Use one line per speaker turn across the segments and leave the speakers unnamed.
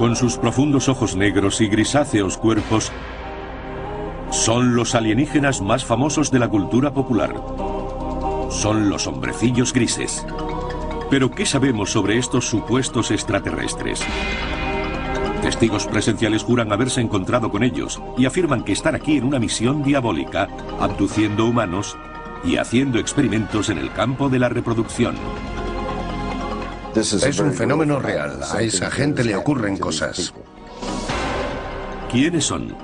Con sus profundos ojos negros y grisáceos cuerpos, son los alienígenas más famosos de la cultura popular. Son los hombrecillos grises. Pero ¿qué sabemos sobre estos supuestos extraterrestres? Testigos presenciales juran haberse encontrado con ellos y afirman que están aquí en una misión diabólica, abduciendo humanos y haciendo experimentos en el campo de la reproducción.
Es un fenómeno real. A esa gente le ocurren cosas.
¿Quiénes son?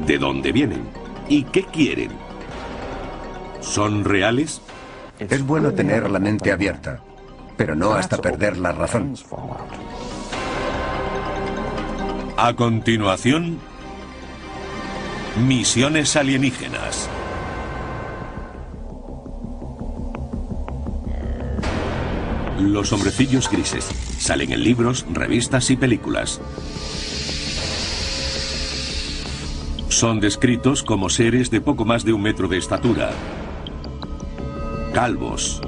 ¿De dónde vienen? ¿Y qué quieren? ¿Son reales?
Es bueno tener la mente abierta, pero no hasta perder la razón.
A continuación, misiones alienígenas. Los hombrecillos grises salen en libros, revistas y películas. Son descritos como seres de poco más de 1 metro de estatura, calvos,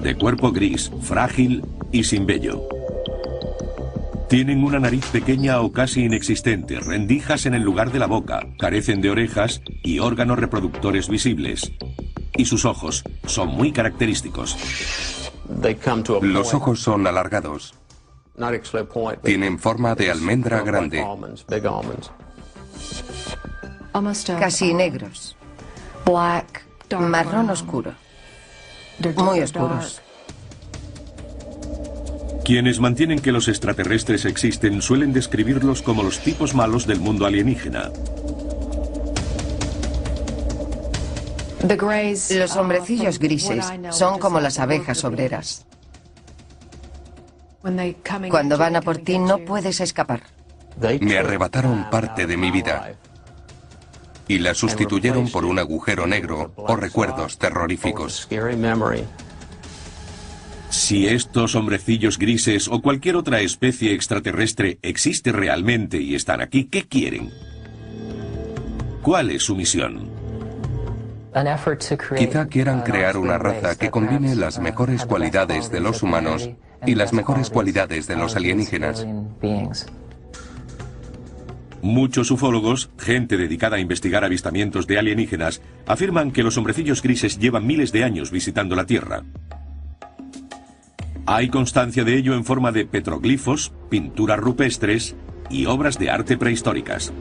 de cuerpo gris, frágil y sin vello. Tienen una nariz pequeña o casi inexistente, rendijas en el lugar de la boca, carecen de orejas y órganos reproductores visibles. Y sus ojos son muy característicos.
Los ojos son alargados. Tienen forma de almendra grande.
Casi negros. Marrón oscuro. Muy oscuros.
Quienes mantienen que los extraterrestres existen suelen describirlos como los tipos malos del mundo alienígena.
Los hombrecillos grises son como las abejas obreras. Cuando van a por ti no puedes escapar.
Me arrebataron parte de mi vida y la sustituyeron por un agujero negro o recuerdos terroríficos.
Si estos hombrecillos grises o cualquier otra especie extraterrestre existe realmente y están aquí, ¿qué quieren? ¿Cuál es su misión?
Quizá quieran crear una raza que combine las mejores cualidades de los humanos y las mejores cualidades de los alienígenas.
Muchos ufólogos, gente dedicada a investigar avistamientos de alienígenas, afirman que los hombrecillos grises llevan miles de años visitando la Tierra. Hay constancia de ello en forma de petroglifos, pinturas rupestres y obras de arte prehistóricas.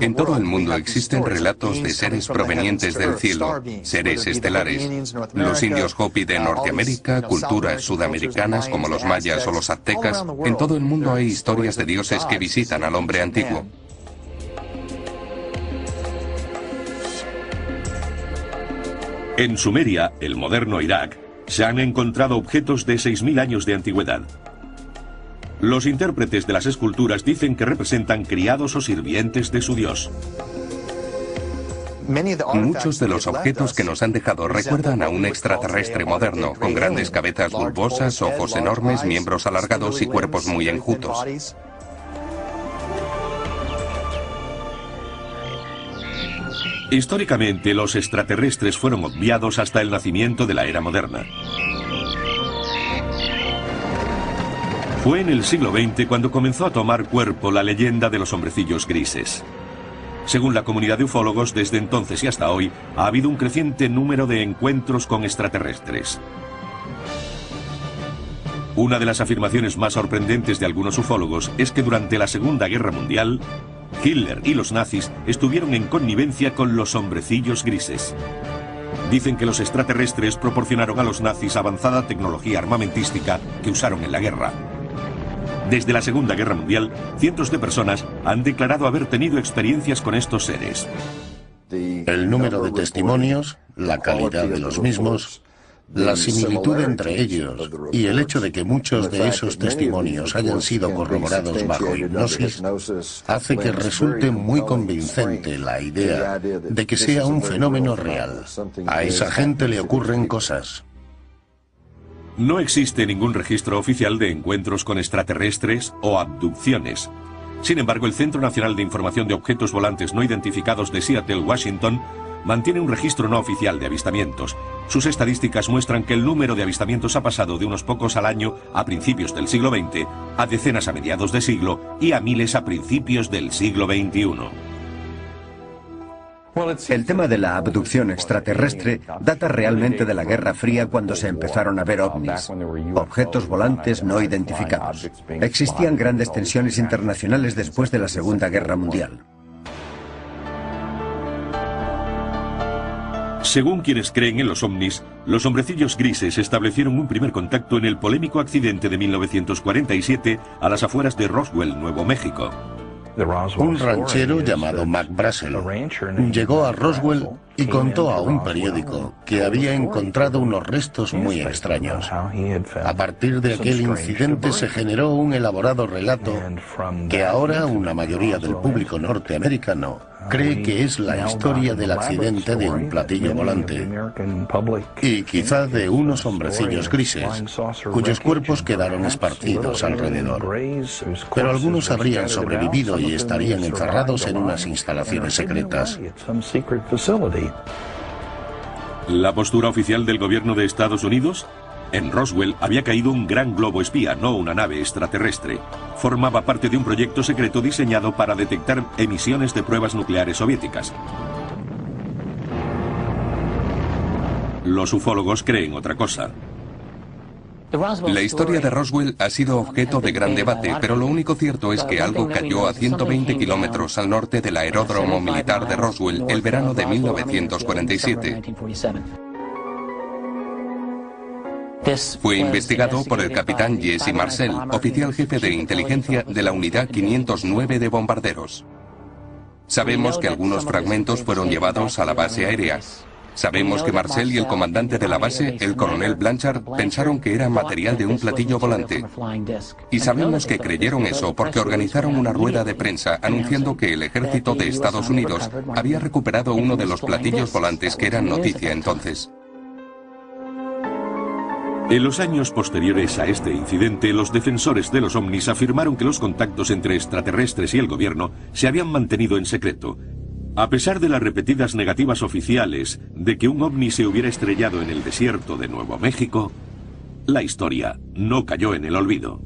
En todo el mundo existen relatos de seres provenientes del cielo, seres estelares. Los indios Hopi de Norteamérica, culturas sudamericanas como los mayas o los aztecas. En todo el mundo hay historias de dioses que visitan al hombre antiguo.
En Sumeria, el moderno Irak, se han encontrado objetos de 6.000 años de antigüedad. Los intérpretes de las esculturas dicen que representan criados o sirvientes de su dios.
Muchos de los objetos que nos han dejado recuerdan a un extraterrestre moderno, con grandes cabezas bulbosas, ojos enormes, miembros alargados y cuerpos muy enjutos.
Históricamente, los extraterrestres fueron obviados hasta el nacimiento de la era moderna. Fue en el siglo XX cuando comenzó a tomar cuerpo la leyenda de los hombrecillos grises. Según la comunidad de ufólogos, desde entonces y hasta hoy, ha habido un creciente número de encuentros con extraterrestres. Una de las afirmaciones más sorprendentes de algunos ufólogos es que durante la Segunda Guerra Mundial, Hitler y los nazis estuvieron en connivencia con los hombrecillos grises. Dicen que los extraterrestres proporcionaron a los nazis avanzada tecnología armamentística que usaron en la guerra. Desde la Segunda Guerra Mundial, cientos de personas han declarado haber tenido experiencias con estos seres.
El número de testimonios, la calidad de los mismos, la similitud entre ellos y el hecho de que muchos de esos testimonios hayan sido corroborados bajo hipnosis hace que resulte muy convincente la idea de que sea un fenómeno real. A esa gente le ocurren cosas.
No existe ningún registro oficial de encuentros con extraterrestres o abducciones. Sin embargo, el Centro Nacional de Información de Objetos Volantes No Identificados de Seattle, Washington, mantiene un registro no oficial de avistamientos. Sus estadísticas muestran que el número de avistamientos ha pasado de unos pocos al año a principios del siglo XX, a decenas a mediados de siglo y a miles a principios del siglo XXI.
El tema de la abducción extraterrestre data realmente de la Guerra Fría, cuando se empezaron a ver ovnis, objetos volantes no identificados. Existían grandes tensiones internacionales después de la Segunda Guerra Mundial.
Según quienes creen en los ovnis, los hombrecillos grises establecieron un primer contacto en el polémico accidente de 1947 a las afueras de Roswell, Nuevo México.
Un ranchero llamado Mac Brazel llegó a Roswell y contó a un periódico que había encontrado unos restos muy extraños. A partir de aquel incidente se generó un elaborado relato que ahora una mayoría del público norteamericano cree que es la historia del accidente de un platillo volante y quizá de unos hombrecillos grises cuyos cuerpos quedaron esparcidos alrededor. Pero algunos habrían sobrevivido y estarían encerrados en unas instalaciones secretas.
¿La postura oficial del gobierno de Estados Unidos? En Roswell había caído un gran globo espía, no una nave extraterrestre. Formaba parte de un proyecto secreto diseñado para detectar emisiones de pruebas nucleares soviéticas. Los ufólogos creen otra cosa.
La historia de Roswell ha sido objeto de gran debate, pero lo único cierto es que algo cayó a 120 kilómetros al norte del aeródromo militar de Roswell el verano de 1947. Fue investigado por el capitán Jesse Marcel, oficial jefe de inteligencia de la unidad 509 de bombarderos. Sabemos que algunos fragmentos fueron llevados a la base aérea. Sabemos que Marcel y el comandante de la base, el coronel Blanchard, pensaron que era material de un platillo volante. Y sabemos que creyeron eso porque organizaron una rueda de prensa anunciando que el ejército de Estados Unidos había recuperado uno de los platillos volantes que eran noticia entonces.
En los años posteriores a este incidente, los defensores de los ovnis afirmaron que los contactos entre extraterrestres y el gobierno se habían mantenido en secreto. A pesar de las repetidas negativas oficiales de que un ovni se hubiera estrellado en el desierto de Nuevo México, la historia no cayó en el olvido.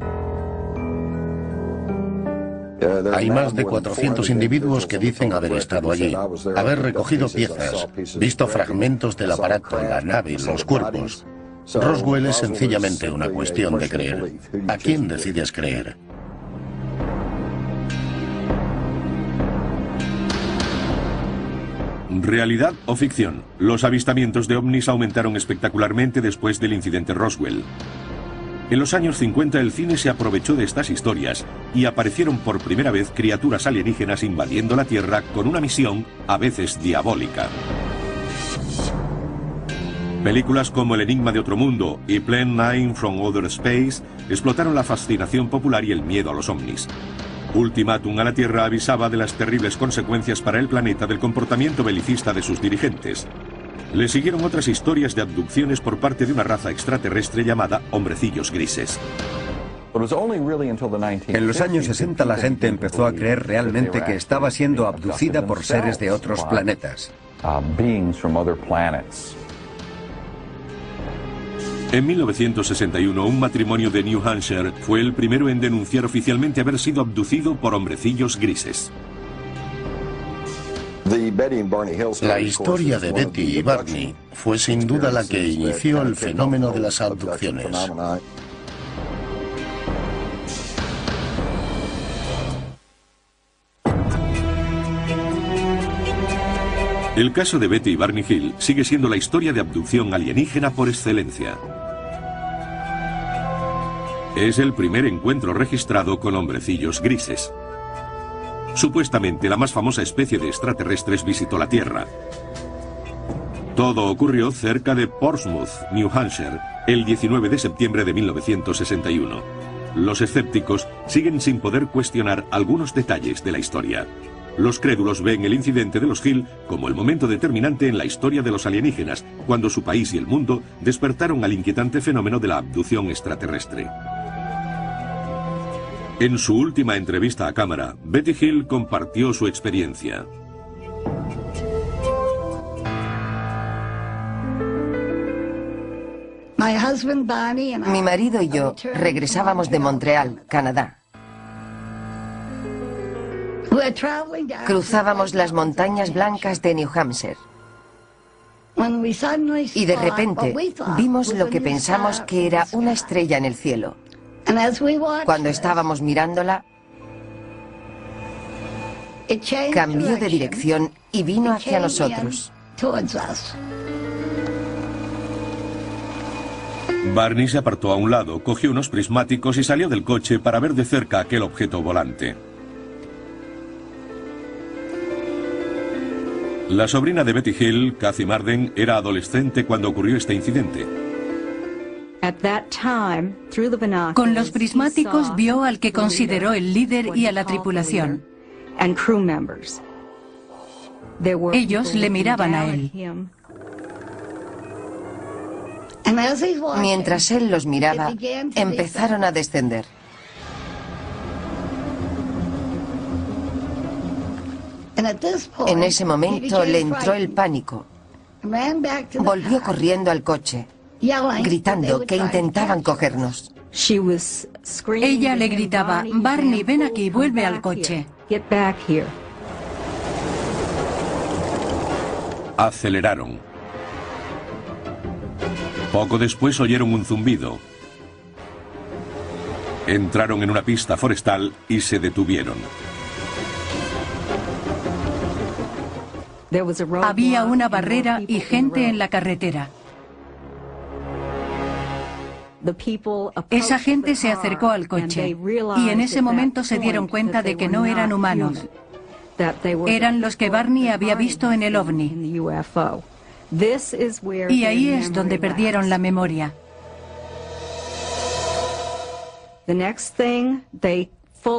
Hay más de 400 individuos que dicen haber estado allí, haber recogido piezas, visto fragmentos del aparato, la nave, los cuerpos. Roswell es sencillamente una cuestión de creer. ¿A quién decides creer?
¿Realidad o ficción? Los avistamientos de ovnis aumentaron espectacularmente después del incidente Roswell. En los años 50 el cine se aprovechó de estas historias y aparecieron por primera vez criaturas alienígenas invadiendo la Tierra con una misión a veces diabólica. Películas como El enigma de otro mundo y Plan 9 from Outer Space explotaron la fascinación popular y el miedo a los ovnis. Ultimátum a la Tierra avisaba de las terribles consecuencias para el planeta del comportamiento belicista de sus dirigentes. Le siguieron otras historias de abducciones por parte de una raza extraterrestre llamada hombrecillos grises.
En los años 60 la gente empezó a creer realmente que estaba siendo abducida por seres de otros planetas.
En 1961, un matrimonio de New Hampshire fue el primero en denunciar oficialmente haber sido abducido por hombrecillos grises.
La historia de Betty y Barney fue sin duda la que inició el fenómeno de las abducciones.
El caso de Betty y Barney Hill sigue siendo la historia de abducción alienígena por excelencia. Es el primer encuentro registrado con hombrecillos grises. Supuestamente la más famosa especie de extraterrestres visitó la Tierra. Todo ocurrió cerca de Portsmouth, New Hampshire, el 19 de septiembre de 1961. Los escépticos siguen sin poder cuestionar algunos detalles de la historia. Los crédulos ven el incidente de los Hill como el momento determinante en la historia de los alienígenas, cuando su país y el mundo despertaron al inquietante fenómeno de la abducción extraterrestre. En su última entrevista a cámara, Betty Hill compartió su experiencia.
Mi marido y yo regresábamos de Montreal, Canadá. Cruzábamos las montañas blancas de New Hampshire. Y de repente vimos lo que pensamos que era una estrella en el cielo. Cuando estábamos mirándola, cambió de dirección y vino hacia nosotros.
Barney se apartó a un lado, cogió unos prismáticos y salió del coche para ver de cerca aquel objeto volante. La sobrina de Betty Hill, Kathy Marden, era adolescente cuando ocurrió este incidente.
Con los prismáticos vio al que consideró el líder y a la tripulación. Ellos le miraban a él.
Mientras él los miraba, empezaron a descender. En ese momento le entró el pánico. Volvió corriendo al coche, gritando que intentaban cogernos.
Ella le gritaba: Barney, ven aquí, vuelve al coche.
Aceleraron. Poco después oyeron un zumbido. Entraron en una pista forestal y se detuvieron.
Había una barrera y gente en la carretera. Esa gente se acercó al coche y en ese momento se dieron cuenta de que no eran humanos. Eran los que Barney había visto en el ovni. Y ahí es donde perdieron la memoria.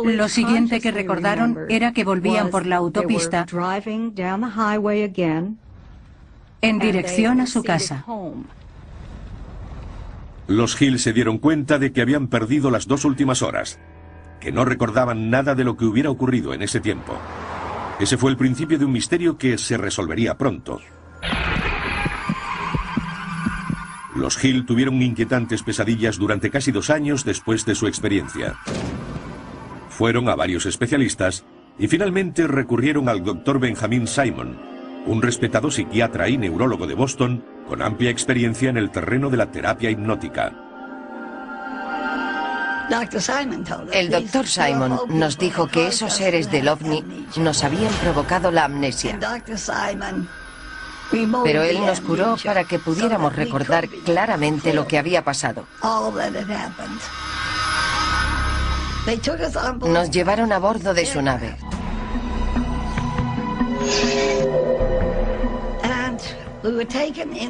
Lo siguiente que recordaron era que volvían por la autopista en dirección a su casa.
Los Hill se dieron cuenta de que habían perdido las 2 últimas horas, que no recordaban nada de lo que hubiera ocurrido en ese tiempo. Ese fue el principio de un misterio que se resolvería pronto. Los Hill tuvieron inquietantes pesadillas durante casi 2 años después de su experiencia. Fueron a varios especialistas y finalmente recurrieron al Dr. Benjamin Simon, un respetado psiquiatra y neurólogo de Boston con amplia experiencia en el terreno de la terapia hipnótica.
El Dr. Simon nos dijo que esos seres del ovni nos habían provocado la amnesia. Pero él nos curó para que pudiéramos recordar claramente lo que había pasado. Nos llevaron a bordo de su nave.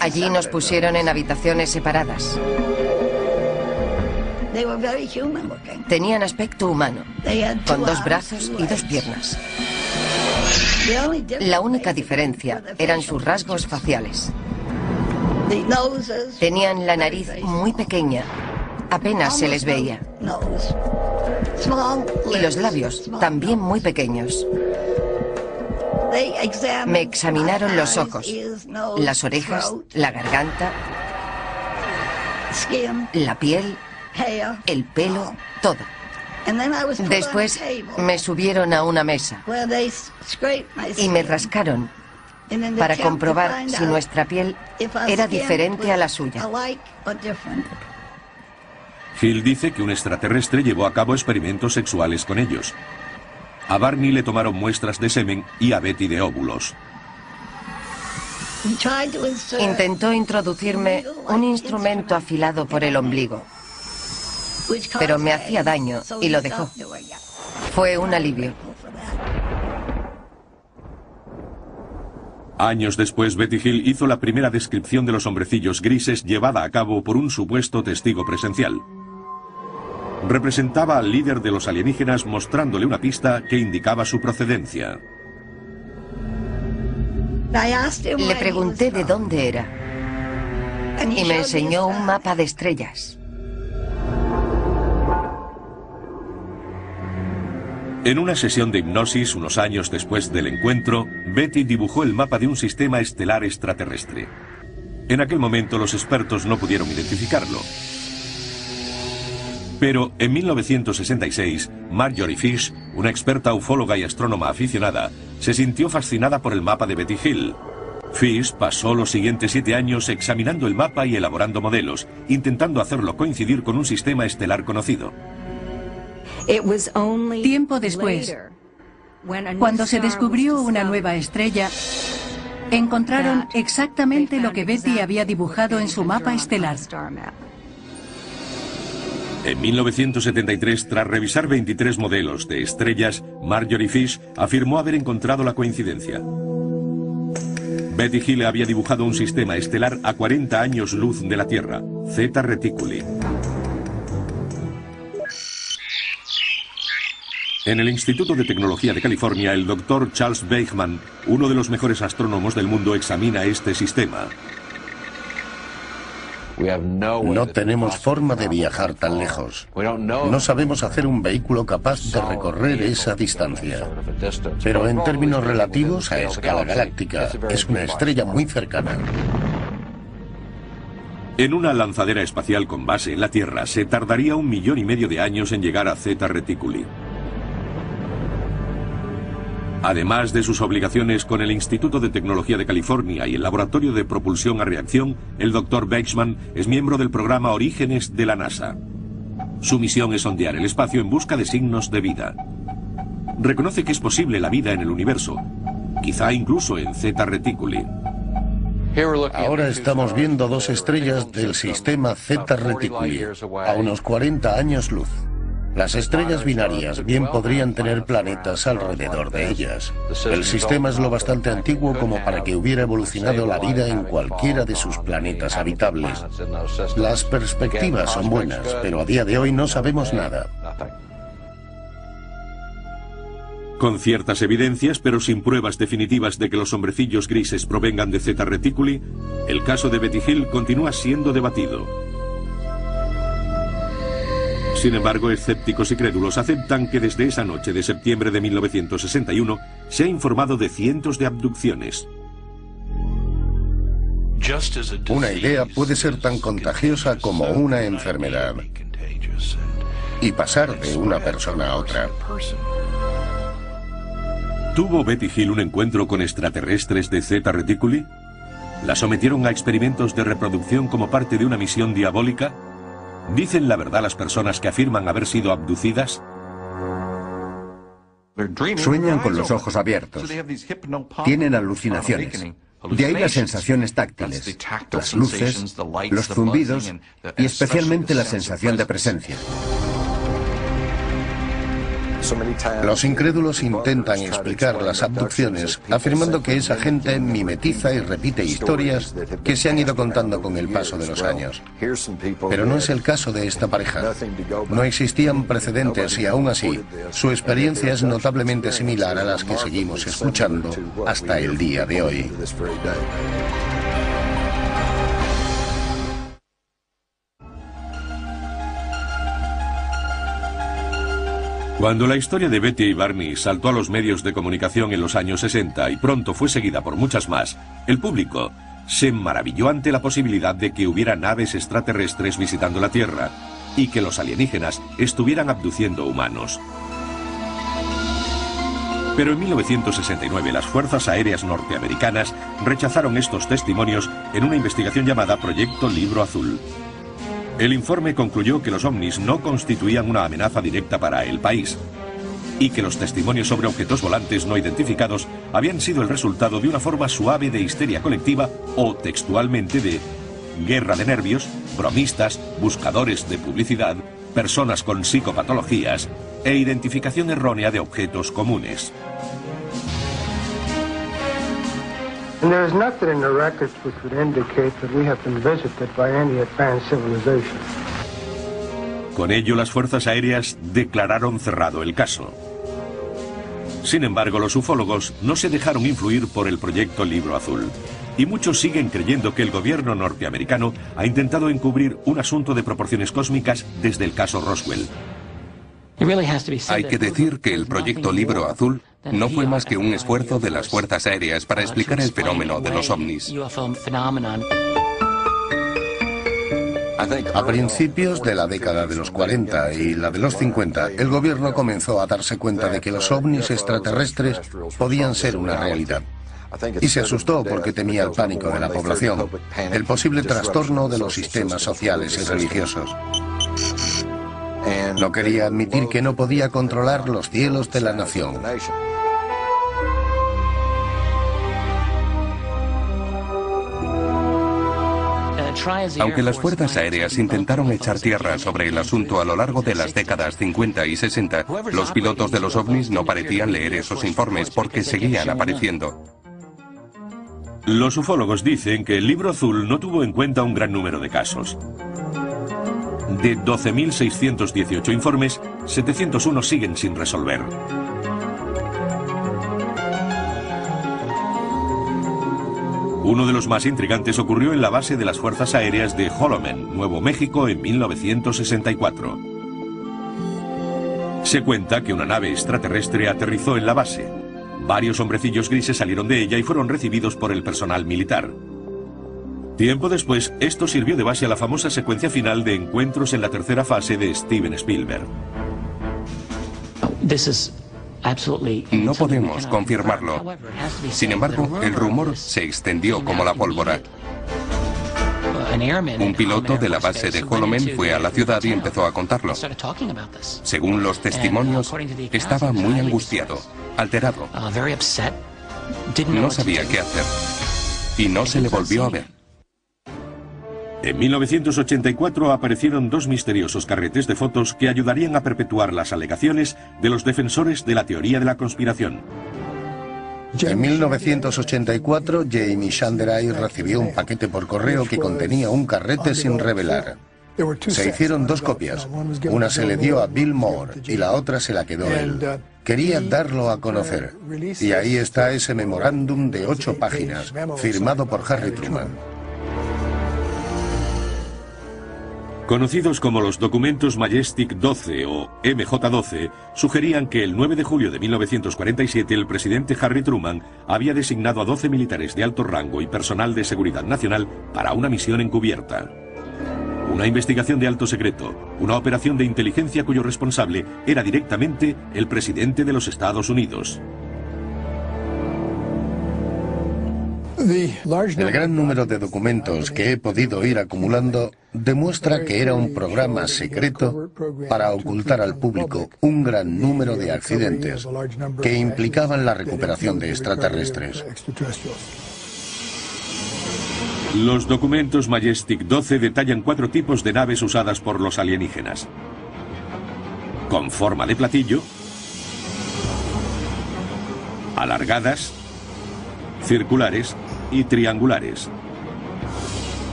Allí nos pusieron en habitaciones separadas. Tenían aspecto humano, con 2 brazos y 2 piernas. La única diferencia eran sus rasgos faciales. Tenían la nariz muy pequeña, apenas se les veía. Y los labios, también muy pequeños. Me examinaron los ojos, las orejas, la garganta, la piel, el pelo, todo. Después me subieron a una mesa y me rascaron para comprobar si nuestra piel era diferente a la suya.
Hill dice que un extraterrestre llevó a cabo experimentos sexuales con ellos. A Barney le tomaron muestras de semen y a Betty de óvulos.
Intentó introducirme un instrumento afilado por el ombligo, pero me hacía daño y lo dejó. Fue un alivio.
Años después, Betty Hill hizo la primera descripción de los hombrecillos grises llevada a cabo por un supuesto testigo presencial. Representaba al líder de los alienígenas mostrándole una pista que indicaba su procedencia.
Le pregunté de dónde era y me enseñó un mapa de estrellas.
En una sesión de hipnosis, unos años después del encuentro, Betty dibujó el mapa de un sistema estelar extraterrestre. En aquel momento los expertos no pudieron identificarlo. Pero en 1966, Marjorie Fish, una experta ufóloga y astrónoma aficionada, se sintió fascinada por el mapa de Betty Hill. Fish pasó los siguientes 7 años examinando el mapa y elaborando modelos, intentando hacerlo coincidir con un sistema estelar conocido.
Tiempo después, cuando se descubrió una nueva estrella, encontraron exactamente lo que Betty había dibujado en su mapa estelar.
En 1973, tras revisar 23 modelos de estrellas, Marjorie Fish afirmó haber encontrado la coincidencia. Betty Hill había dibujado un sistema estelar a 40 años luz de la Tierra, Zeta Reticuli. En el Instituto de Tecnología de California, el Dr. Charles Weichmann, uno de los mejores astrónomos del mundo, examina este sistema.
No tenemos forma de viajar tan lejos. No sabemos hacer un vehículo capaz de recorrer esa distancia. Pero en términos relativos a escala galáctica, es una estrella muy cercana.
En una lanzadera espacial con base en la Tierra, se tardaría 1,5 millones de años en llegar a Zeta Reticuli. Además de sus obligaciones con el Instituto de Tecnología de California y el Laboratorio de Propulsión a Reacción, el Dr. Weichmann es miembro del programa Orígenes de la NASA. Su misión es sondear el espacio en busca de signos de vida. Reconoce que es posible la vida en el universo, quizá incluso en Zeta Reticuli.
Ahora estamos viendo 2 estrellas del sistema Zeta Reticuli, a unos 40 años luz. Las estrellas binarias bien podrían tener planetas alrededor de ellas. El sistema es lo bastante antiguo como para que hubiera evolucionado la vida en cualquiera de sus planetas habitables. Las perspectivas son buenas, pero a día de hoy no sabemos nada.
Con ciertas evidencias, pero sin pruebas definitivas de que los hombrecillos grises provengan de Zeta Reticuli, el caso de Betty Hill continúa siendo debatido. Sin embargo, escépticos y crédulos aceptan que desde esa noche de septiembre de 1961 se ha informado de cientos de abducciones.
Una idea puede ser tan contagiosa como una enfermedad y pasar de una persona a otra.
¿Tuvo Betty Hill un encuentro con extraterrestres de Zeta Reticuli? ¿La sometieron a experimentos de reproducción como parte de una misión diabólica? ¿Dicen la verdad las personas que afirman haber sido abducidas?
Sueñan con los ojos abiertos. Tienen alucinaciones. De ahí las sensaciones táctiles, las luces, los zumbidos y especialmente la sensación de presencia.
Los incrédulos intentan explicar las abducciones afirmando que esa gente mimetiza y repite historias que se han ido contando con el paso de los años. Pero no es el caso de esta pareja. No existían precedentes y aún así, su experiencia es notablemente similar a las que seguimos escuchando hasta el día de hoy.
Cuando la historia de Betty y Barney saltó a los medios de comunicación en los años 60 y pronto fue seguida por muchas más, el público se maravilló ante la posibilidad de que hubiera naves extraterrestres visitando la Tierra y que los alienígenas estuvieran abduciendo humanos. Pero en 1969 las Fuerzas Aéreas Norteamericanas rechazaron estos testimonios en una investigación llamada Proyecto Libro Azul. El informe concluyó que los ovnis no constituían una amenaza directa para el país y que los testimonios sobre objetos volantes no identificados habían sido el resultado de una forma suave de histeria colectiva o, textualmente, de guerra de nervios, bromistas, buscadores de publicidad, personas con psicopatologías e identificación errónea de objetos comunes.
And there is nothing in the records which would indicate that we have been visited by any advanced civilization.
Con ello, las fuerzas aéreas declararon cerrado el caso. Sin embargo, los ufólogos no se dejaron influir por el proyecto Libro Azul, y muchos siguen creyendo que el gobierno norteamericano ha intentado encubrir un asunto de proporciones cósmicas desde el caso Roswell.
Hay que decir que el proyecto Libro Azul no fue más que un esfuerzo de las fuerzas aéreas para explicar el fenómeno de los ovnis.
A principios de la década de los 40 y la de los 50, el gobierno comenzó a darse cuenta de que los ovnis extraterrestres podían ser una realidad. Y se asustó porque temía el pánico de la población, el posible trastorno de los sistemas sociales y religiosos. No quería admitir que no podía controlar los cielos de la nación.
Aunque las fuerzas aéreas intentaron echar tierra sobre el asunto a lo largo de las décadas 50 y 60, los pilotos de los ovnis no parecían leer esos informes porque seguían apareciendo.
Los ufólogos dicen que el libro azul no tuvo en cuenta un gran número de casos. De 12.618 informes, 701 siguen sin resolver. Uno de los más intrigantes ocurrió en la base de las Fuerzas Aéreas de Holloman, Nuevo México, en 1964. Se cuenta que una nave extraterrestre aterrizó en la base. Varios hombrecillos grises salieron de ella y fueron recibidos por el personal militar. Tiempo después, esto sirvió de base a la famosa secuencia final de Encuentros en la tercera fase de Steven Spielberg.
No podemos confirmarlo. Sin embargo, el rumor se extendió como la pólvora. Un piloto de la base de Holloman fue a la ciudad y empezó a contarlo. Según los testimonios, estaba muy angustiado, alterado. No sabía qué hacer. Y no se le volvió a ver.
En 1984 aparecieron dos misteriosos carretes de fotos que ayudarían a perpetuar las alegaciones de los defensores de la teoría de la conspiración.
En 1984, Jamie Shanderai recibió un paquete por correo que contenía un carrete sin revelar. Se hicieron dos copias. Una se le dio a Bill Moore y la otra se la quedó él. Quería darlo a conocer. Y ahí está ese memorándum de 8 páginas, firmado por Harry Truman.
Conocidos como los documentos Majestic 12 o MJ-12, sugerían que el 9 de julio de 1947 el presidente Harry Truman había designado a 12 militares de alto rango y personal de seguridad nacional para una misión encubierta. Una investigación de alto secreto, una operación de inteligencia cuyo responsable era directamente el presidente de los Estados Unidos.
El gran número de documentos que he podido ir acumulando demuestra que era un programa secreto para ocultar al público un gran número de accidentes que implicaban la recuperación de extraterrestres.
Los documentos Majestic 12 detallan 4 tipos de naves usadas por los alienígenas. Con forma de platillo, alargadas, circulares y triangulares.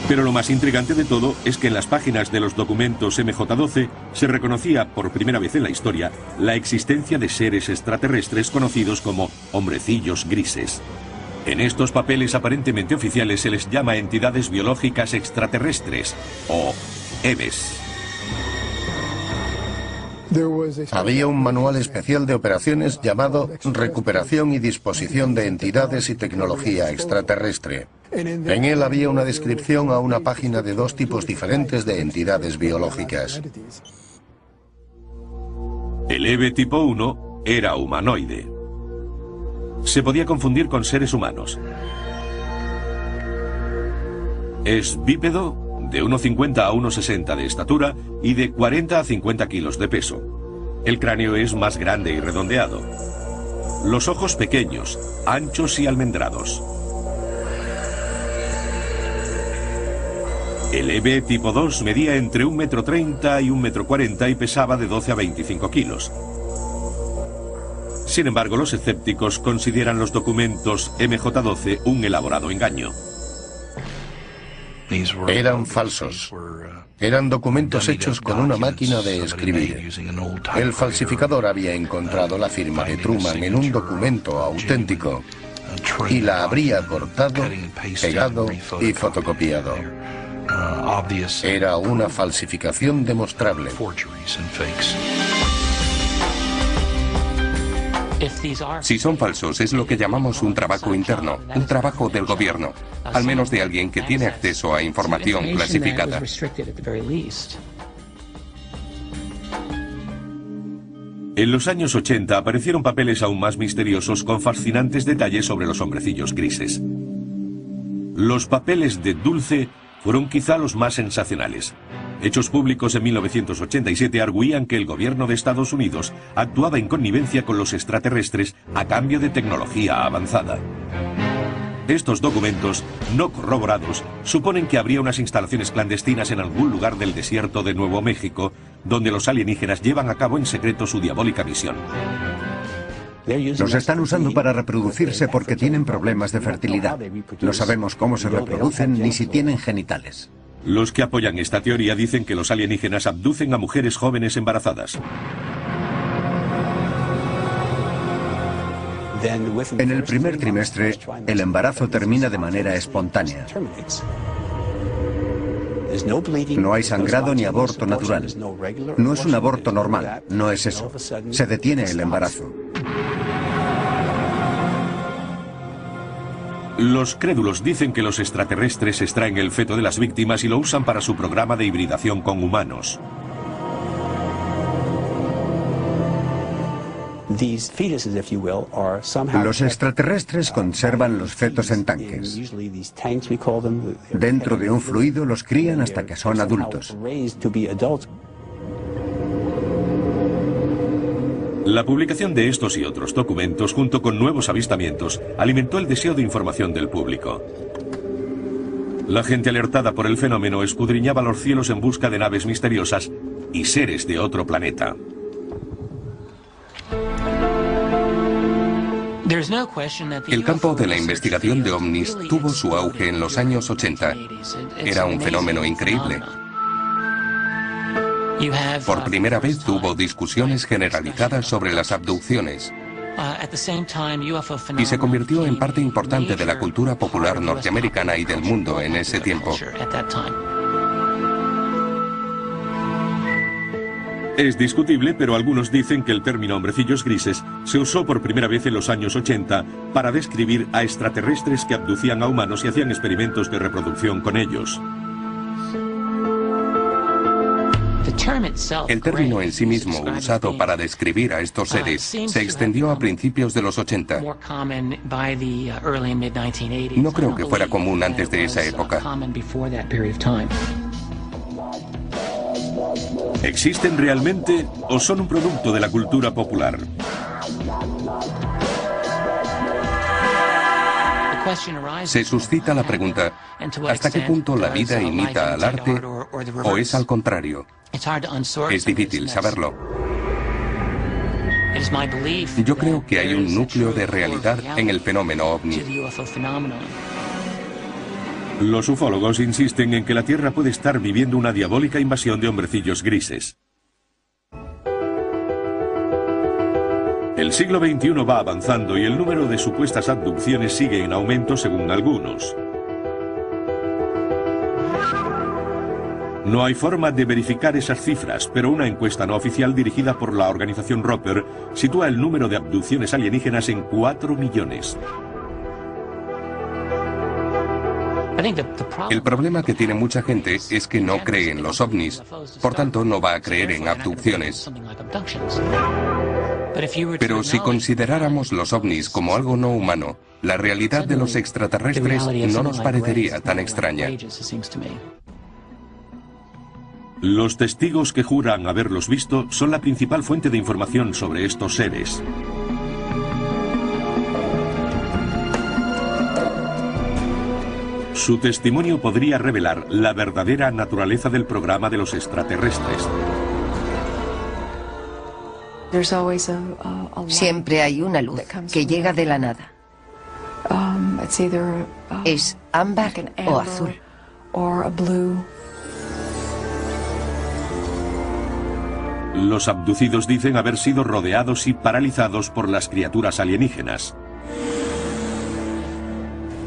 Pero lo más intrigante de todo es que en las páginas de los documentos MJ-12 se reconocía por primera vez en la historia la existencia de seres extraterrestres conocidos como hombrecillos grises. En estos papeles aparentemente oficiales se les llama entidades biológicas extraterrestres o EBES.
Había un manual especial de operaciones llamado Recuperación y Disposición de Entidades y Tecnología Extraterrestre. En él había una descripción a una página de 2 tipos diferentes de entidades biológicas.
El EBE tipo 1 era humanoide. Se podía confundir con seres humanos. Es bípedo, de 1,50 a 1,60 de estatura y de 40 a 50 kilos de peso. El cráneo es más grande y redondeado. Los ojos pequeños, anchos y almendrados. El EBE tipo 2 medía entre 1,30 m y 1,40 m y pesaba de 12 a 25 kilos. Sin embargo, los escépticos consideran los documentos MJ-12 un elaborado engaño.
Eran falsos. Eran documentos hechos con una máquina de escribir. El falsificador había encontrado la firma de Truman en un documento auténtico y la habría cortado, pegado y fotocopiado. Era una falsificación demostrable.
Si son falsos, es lo que llamamos un trabajo interno, un trabajo del gobierno, al menos de alguien que tiene acceso a información clasificada.
En los años 80 aparecieron papeles aún más misteriosos con fascinantes detalles sobre los hombrecillos grises. Los papeles de Dulce fueron quizá los más sensacionales. Hechos públicos en 1987 arguían que el gobierno de Estados Unidos actuaba en connivencia con los extraterrestres a cambio de tecnología avanzada. Estos documentos, no corroborados, suponen que habría unas instalaciones clandestinas en algún lugar del desierto de Nuevo México, donde los alienígenas llevan a cabo en secreto su diabólica misión.
Los están usando para reproducirse porque tienen problemas de fertilidad. No sabemos cómo se reproducen ni si tienen genitales.
Los que apoyan esta teoría dicen que los alienígenas abducen a mujeres jóvenes embarazadas.
En el primer trimestre, el embarazo termina de manera espontánea. No hay sangrado ni aborto natural. No es un aborto normal, no es eso. Se detiene el embarazo.
Los crédulos dicen que los extraterrestres extraen el feto de las víctimas y lo usan para su programa de hibridación con humanos.
Los extraterrestres conservan los fetos en tanques. Dentro de un fluido los crían hasta que son adultos.
La publicación de estos y otros documentos, junto con nuevos avistamientos, alimentó el deseo de información del público. La gente alertada por el fenómeno escudriñaba los cielos en busca de naves misteriosas y seres de otro planeta.
El campo de la investigación de ovnis tuvo su auge en los años 80. Era un fenómeno increíble. Por primera vez hubo discusiones generalizadas sobre las abducciones y se convirtió en parte importante de la cultura popular norteamericana y del mundo en ese tiempo.
Es discutible, pero algunos dicen que el término hombrecillos grises se usó por primera vez en los años 80 para describir a extraterrestres que abducían a humanos y hacían experimentos de reproducción con ellos.
El término en sí mismo usado para describir a estos seres se extendió a principios de los 80. No creo que fuera común antes de esa época.
¿Existen realmente o son un producto de la cultura popular?
Se suscita la pregunta, ¿hasta qué punto la vida imita al arte o es al contrario? Es difícil saberlo. Yo creo que hay un núcleo de realidad en el fenómeno ovni.
Los ufólogos insisten en que la Tierra puede estar viviendo una diabólica invasión de hombrecillos grises. El siglo XXI va avanzando y el número de supuestas abducciones sigue en aumento según algunos. No hay forma de verificar esas cifras, pero una encuesta no oficial dirigida por la organización Roper sitúa el número de abducciones alienígenas en 4 millones.
El problema que tiene mucha gente es que no cree en los ovnis, por tanto no va a creer en abducciones. Pero si consideráramos los ovnis como algo no humano, la realidad de los extraterrestres no nos parecería tan extraña.
Los testigos que juran haberlos visto son la principal fuente de información sobre estos seres. Su testimonio podría revelar la verdadera naturaleza del programa de los extraterrestres.
Siempre hay una luz que llega de la nada. Es ámbar o azul.
Los abducidos dicen haber sido rodeados y paralizados por las criaturas alienígenas.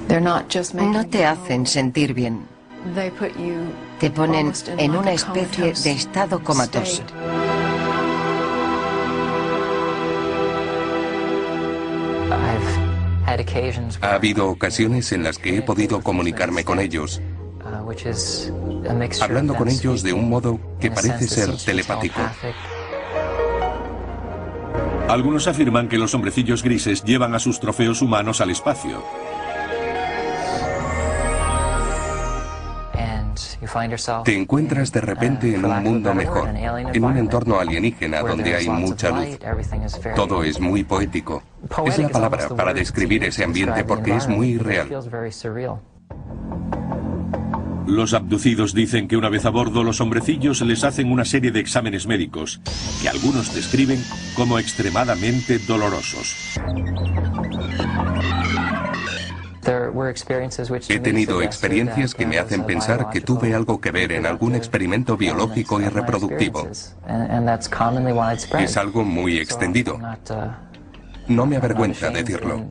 No te hacen sentir bien. Te ponen en una especie de estado comatoso.
Ha habido ocasiones en las que he podido comunicarme con ellos, hablando con ellos de un modo que parece ser telepático.
Algunos afirman que los hombrecillos grises llevan a sus trofeos humanos al espacio.
Te encuentras de repente en un mundo mejor, en un entorno alienígena donde hay mucha luz. Todo es muy poético. Es la palabra para describir ese ambiente porque es muy real.
Los abducidos dicen que una vez a bordo los hombrecillos les hacen una serie de exámenes médicos que algunos describen como extremadamente dolorosos.
He tenido experiencias que me hacen pensar que tuve algo que ver en algún experimento biológico y reproductivo. Es algo muy extendido. No me avergüenza decirlo.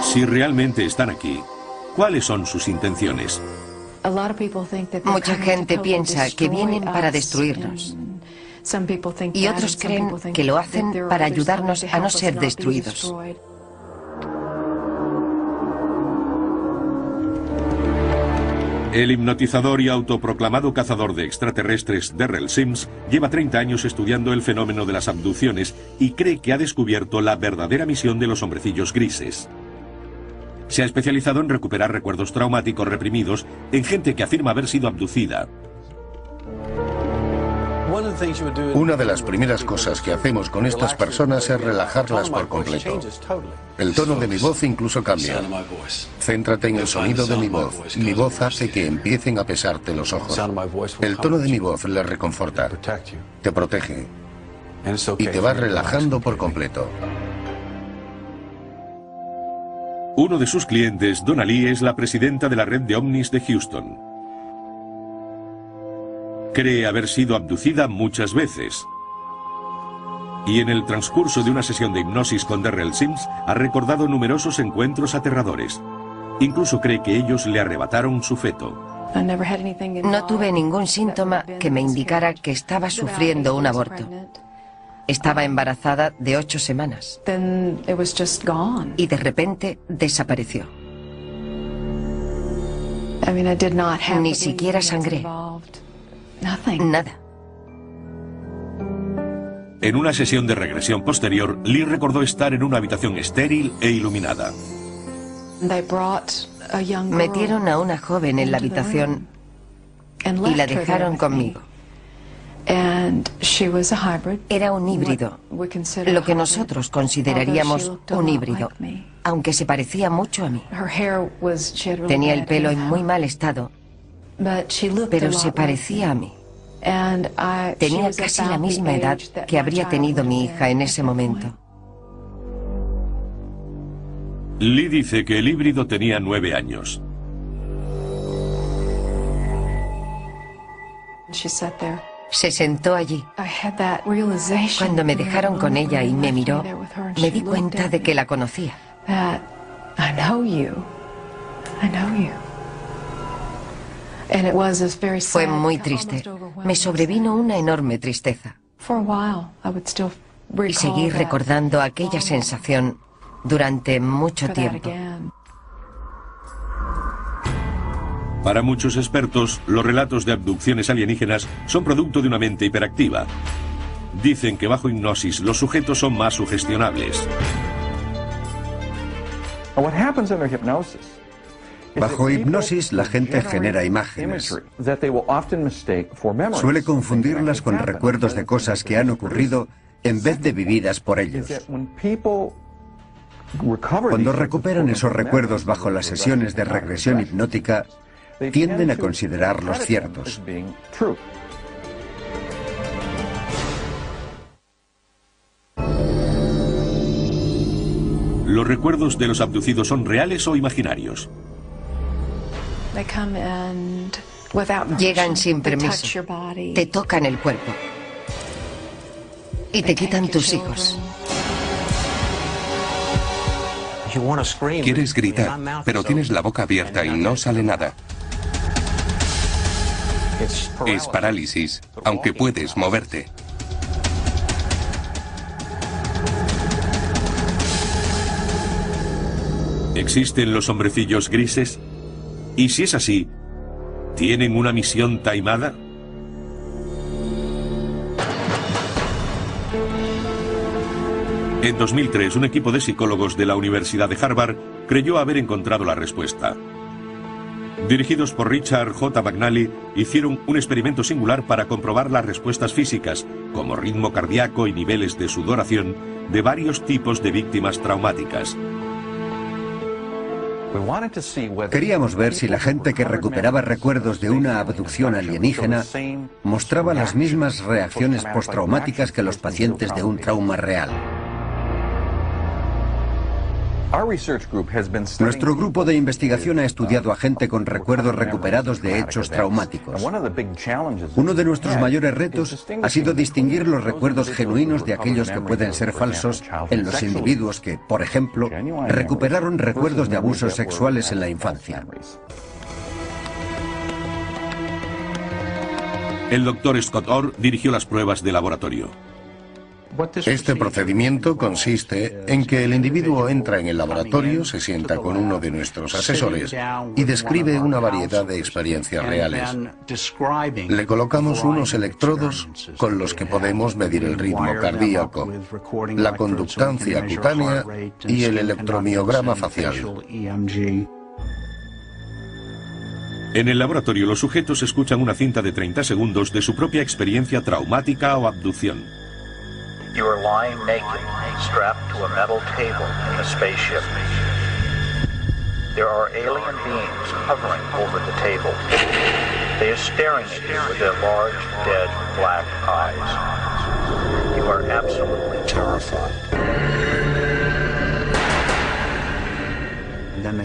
Si realmente están aquí, ¿cuáles son sus intenciones?
Mucha gente piensa que vienen para destruirnos. Y otros creen que lo hacen para ayudarnos a no ser destruidos.
El hipnotizador y autoproclamado cazador de extraterrestres Derrell Sims lleva 30 años estudiando el fenómeno de las abducciones y cree que ha descubierto la verdadera misión de los hombrecillos grises. Se ha especializado en recuperar recuerdos traumáticos reprimidos en gente que afirma haber sido abducida.
Una de las primeras cosas que hacemos con estas personas es relajarlas por completo. El tono de mi voz incluso cambia. Céntrate en el sonido de mi voz. Mi voz hace que empiecen a pesarte los ojos. El tono de mi voz les reconforta, te protege y te va relajando por completo.
Uno de sus clientes, Donna Lee, es la presidenta de la red de ovnis de Houston. Cree haber sido abducida muchas veces. Y en el transcurso de una sesión de hipnosis con Derrell Sims ha recordado numerosos encuentros aterradores. Incluso cree que ellos le arrebataron su feto.
No tuve ningún síntoma que me indicara que estaba sufriendo un aborto. Estaba embarazada de 8 semanas. Y de repente desapareció. Ni siquiera sangré. Nada.
En una sesión de regresión posterior, Lee recordó estar en una habitación estéril e iluminada.
Metieron a una joven en la habitación y la dejaron conmigo. Era un híbrido, lo que nosotros consideraríamos un híbrido, aunque se parecía mucho a mí. Tenía el pelo en muy mal estado, pero se parecía a mí. Tenía casi la misma edad que habría tenido mi hija en ese momento.
Lee dice que el híbrido tenía 9 años.
Se sentó allí. Cuando me dejaron con ella y me miró, me di cuenta de que la conocía. Fue muy triste. Me sobrevino una enorme tristeza. Y seguí recordando aquella sensación durante mucho tiempo.
Para muchos expertos, los relatos de abducciones alienígenas son producto de una mente hiperactiva. Dicen que bajo hipnosis los sujetos son más sugestionables.
Bajo hipnosis la gente genera imágenes. Suele confundirlas con recuerdos de cosas que han ocurrido en vez de vividas por ellos. Cuando recuperan esos recuerdos bajo las sesiones de regresión hipnótica, tienden a considerarlos ciertos.
¿Los recuerdos de los abducidos son reales o imaginarios?
Llegan sin permiso, te tocan el cuerpo y te quitan tus hijos.
Quieres gritar, pero tienes la boca abierta y no sale nada. Es parálisis, aunque puedes moverte.
¿Existen los hombrecillos grises? Y si es así, ¿tienen una misión taimada? En 2003, un equipo de psicólogos de la Universidad de Harvard creyó haber encontrado la respuesta. Dirigidos por Richard J. McNally, hicieron un experimento singular para comprobar las respuestas físicas, como ritmo cardíaco y niveles de sudoración, de varios tipos de víctimas traumáticas.
Queríamos ver si la gente que recuperaba recuerdos de una abducción alienígena mostraba las mismas reacciones postraumáticas que los pacientes de un trauma real. Nuestro grupo de investigación ha estudiado a gente con recuerdos recuperados de hechos traumáticos. Uno de nuestros mayores retos ha sido distinguir los recuerdos genuinos de aquellos que pueden ser falsos en los individuos que, por ejemplo, recuperaron recuerdos de abusos sexuales en la infancia.
El doctor Scott Orr dirigió las pruebas de laboratorio.
Este procedimiento consiste en que el individuo entra en el laboratorio, se sienta con uno de nuestros asesores y describe una variedad de experiencias reales. Le colocamos unos electrodos con los que podemos medir el ritmo cardíaco, la conductancia cutánea y el electromiograma facial.
En el laboratorio, los sujetos escuchan una cinta de 30 segundos de su propia experiencia traumática o abducción.
You are lying naked, strapped to a metal table in a spaceship. There are alien beings hovering over the table. They are staring at you with their large, dead, black eyes. You are absolutely terrified.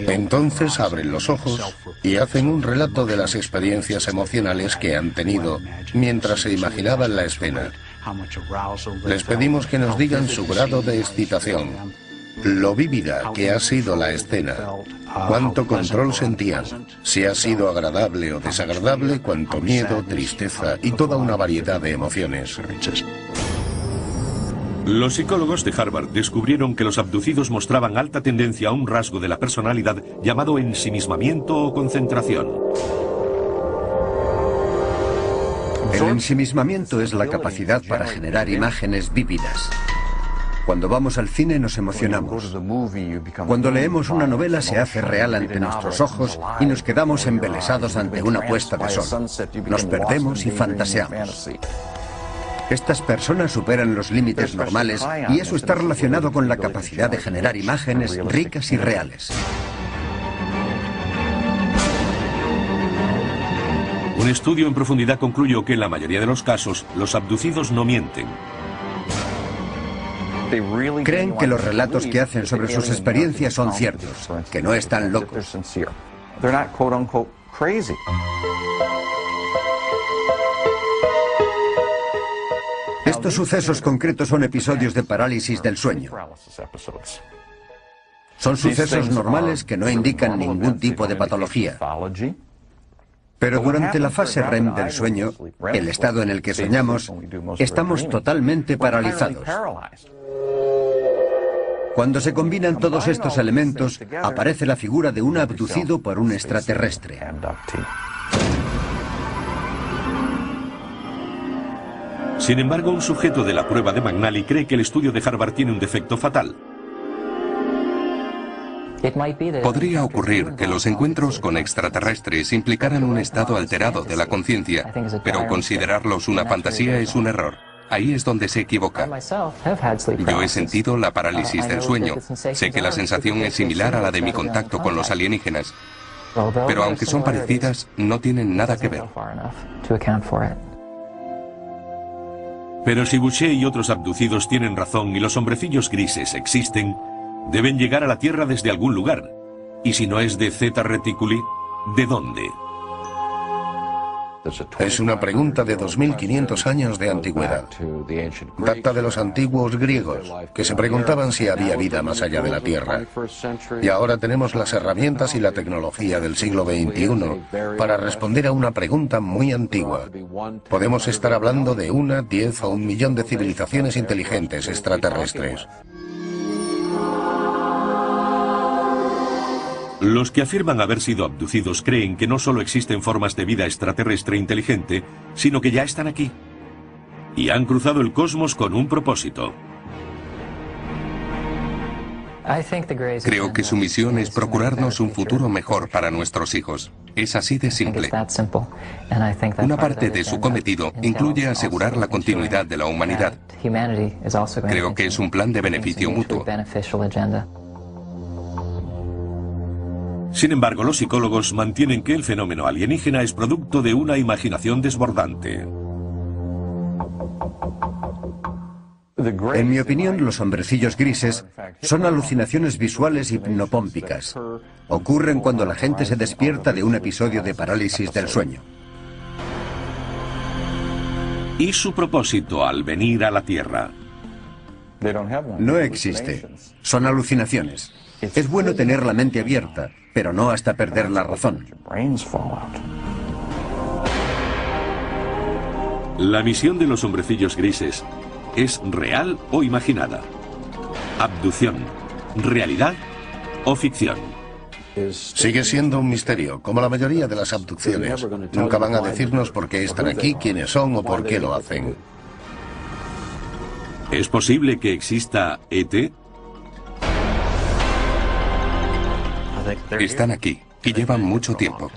Entonces abren los ojos y hacen un relato de las experiencias emocionales que han tenido mientras se imaginaban la escena. Les pedimos que nos digan su grado de excitación, lo vívida que ha sido la escena, cuánto control sentían, si ha sido agradable o desagradable, cuánto miedo, tristeza y toda una variedad de emociones.
Los psicólogos de Harvard descubrieron que los abducidos mostraban alta tendencia a un rasgo de la personalidad llamado ensimismamiento o concentración.
El ensimismamiento es la capacidad para generar imágenes vívidas. Cuando vamos al cine nos emocionamos. Cuando leemos una novela se hace real ante nuestros ojos y nos quedamos embelesados ante una puesta de sol. Nos perdemos y fantaseamos. Estas personas superan los límites normales y eso está relacionado con la capacidad de generar imágenes ricas y reales.
Un estudio en profundidad concluyó que en la mayoría de los casos, los abducidos no mienten.
Creen que los relatos que hacen sobre sus experiencias son ciertos, que no están locos. Estos sucesos concretos son episodios de parálisis del sueño. Son sucesos normales que no indican ningún tipo de patología. Pero durante la fase REM del sueño, el estado en el que soñamos, estamos totalmente paralizados. Cuando se combinan todos estos elementos, aparece la figura de un abducido por un extraterrestre.
Sin embargo, un sujeto de la prueba de McNally cree que el estudio de Harvard tiene un defecto fatal.
Podría ocurrir que los encuentros con extraterrestres implicaran un estado alterado de la conciencia, pero considerarlos una fantasía es un error. Ahí es donde se equivoca. Yo he sentido la parálisis del sueño. Sé que la sensación es similar a la de mi contacto con los alienígenas. Pero aunque son parecidas, no tienen nada que ver.
Pero si Boucher y otros abducidos tienen razón y los hombrecillos grises existen, deben llegar a la Tierra desde algún lugar. Y si no es de Zeta Reticuli, ¿de dónde?
Es una pregunta de 2500 años de antigüedad. Data de los antiguos griegos, que se preguntaban si había vida más allá de la Tierra. Y ahora tenemos las herramientas y la tecnología del siglo XXI para responder a una pregunta muy antigua. Podemos estar hablando de 1, 10 o 1 millón de civilizaciones inteligentes extraterrestres.
Los que afirman haber sido abducidos creen que no solo existen formas de vida extraterrestre inteligente, sino que ya están aquí. Y han cruzado el cosmos con un propósito.
Creo que su misión es procurarnos un futuro mejor para nuestros hijos. Es así de simple. Una parte de su cometido incluye asegurar la continuidad de la humanidad. Creo que es un plan de beneficio mutuo.
Sin embargo, los psicólogos mantienen que el fenómeno alienígena es producto de una imaginación desbordante.
En mi opinión, los hombrecillos grises son alucinaciones visuales hipnopómpicas. Ocurren cuando la gente se despierta de un episodio de parálisis del sueño.
¿Y su propósito al venir a la Tierra?
No existe. Son alucinaciones. Es bueno tener la mente abierta, pero no hasta perder la razón.
La misión de los hombrecillos grises ¿es real o imaginada? ¿Abducción, realidad o ficción?
Sigue siendo un misterio, como la mayoría de las abducciones. Nunca van a decirnos por qué están aquí, quiénes son o por qué lo hacen.
¿Es posible que exista ET?
Están aquí y llevan mucho tiempo.